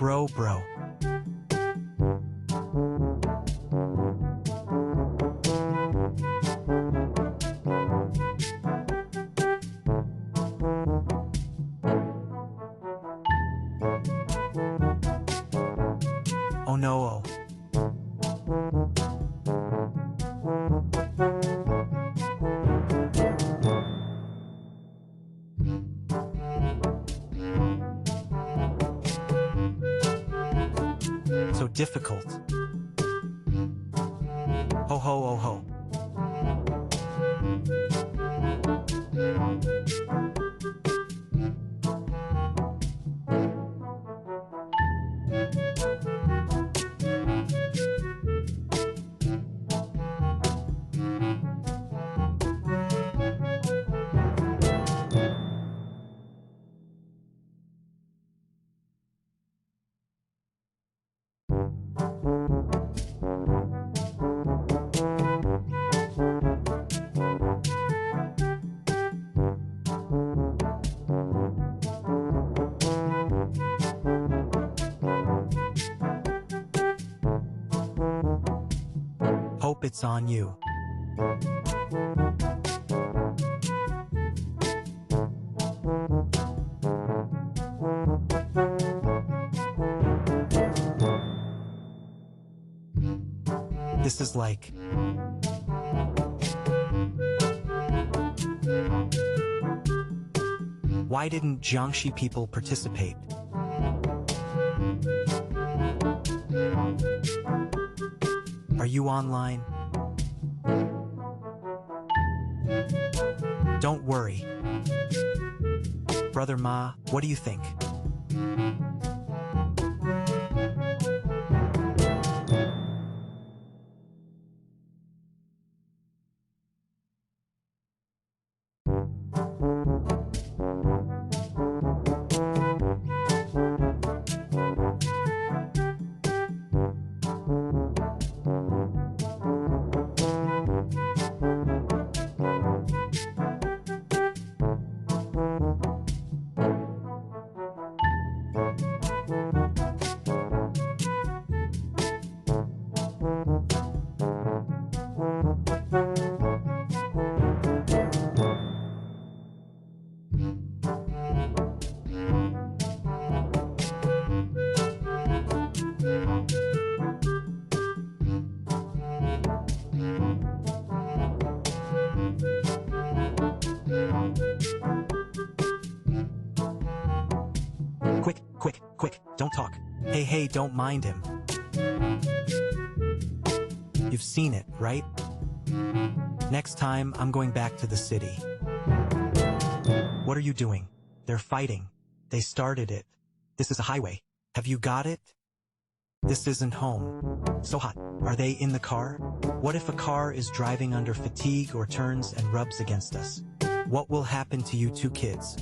Bro. Oh no. So difficult. Oh ho. Hope it's on you. This is like... Why didn't Jiangxi people participate? Are you online? Don't worry. Brother Ma, what do you think? Quick, don't talk. Hey, don't mind him. You've seen it, right? Next time, I'm going back to the city. What are you doing? They're fighting. They started it. This is a highway. Have you got it? This isn't home. So hot. Are they in the car? What if a car is driving under fatigue or turns and rubs against us? What will happen to you two kids?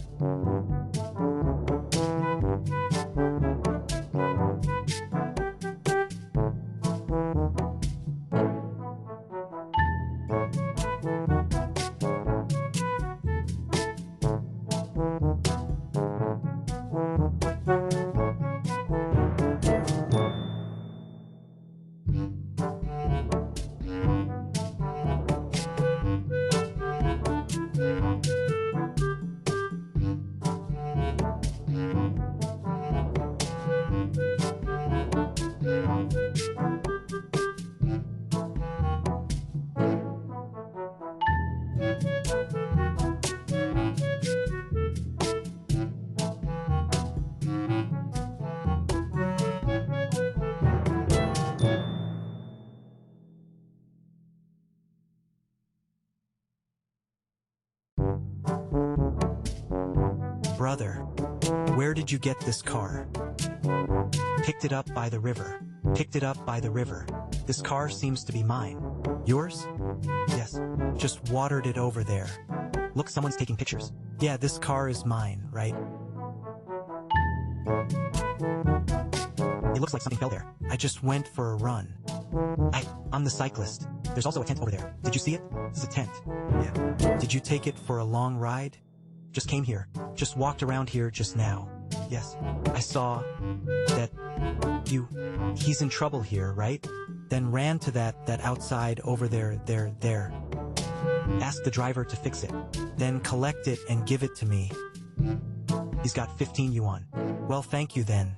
Brother, where did you get this car? Picked it up by the river. Picked it up by the river. This car seems to be mine. Yours? Yes. Just watered it over there. Look, someone's taking pictures. Yeah, this car is mine, right? It looks like something fell there. I just went for a run. I'm the cyclist. There's also a tent over there. Did you see it? It's a tent. Yeah. Did you take it for a long ride? Just came here. Just walked around here just now. Yes. I saw that he's in trouble here, right? Then ran to that outside over there. Ask the driver to fix it. Then collect it and give it to me. He's got 15 yuan. Well, thank you then.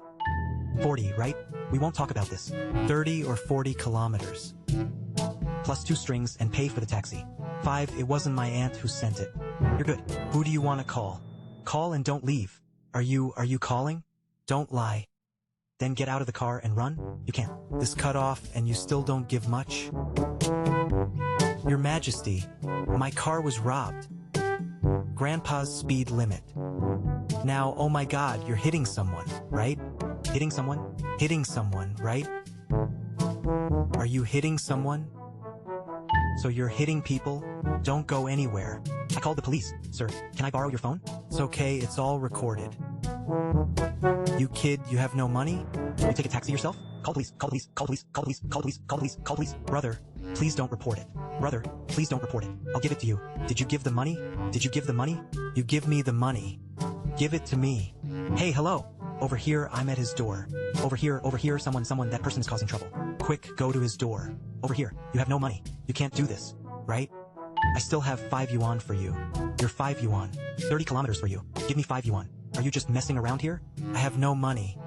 40, right? We won't talk about this. 30 or 40 kilometers. Plus 2 strings and pay for the taxi. 5, it wasn't my aunt who sent it. You're good. Who do you want to call? Call and don't leave. Are you calling? Don't lie. Then get out of the car and run? You can't. This cut off and you still don't give much? Your Majesty, my car was robbed. Grandpa's speed limit. Now, oh my God, you're hitting someone, right? Hitting someone? Hitting someone, right? Are you hitting someone? So you're hitting people? Don't go anywhere. I called the police. Sir, can I borrow your phone? It's okay, it's all recorded. You kid, you have no money? Will you take a taxi yourself? Call police, call police, call police, call police, call police, call police, call police. Brother, please don't report it. Brother, please don't report it. I'll give it to you. Did you give the money? Did you give the money? You give me the money. Give it to me. Hey, hello. Over here, I'm at his door. Over here, someone, that person is causing trouble. Quick, go to his door. Over here, you have no money. You can't do this, right? I still have 5 yuan for you. You're 5 yuan. 30 kilometers for you. Give me 5 yuan. Are you just messing around here? I have no money.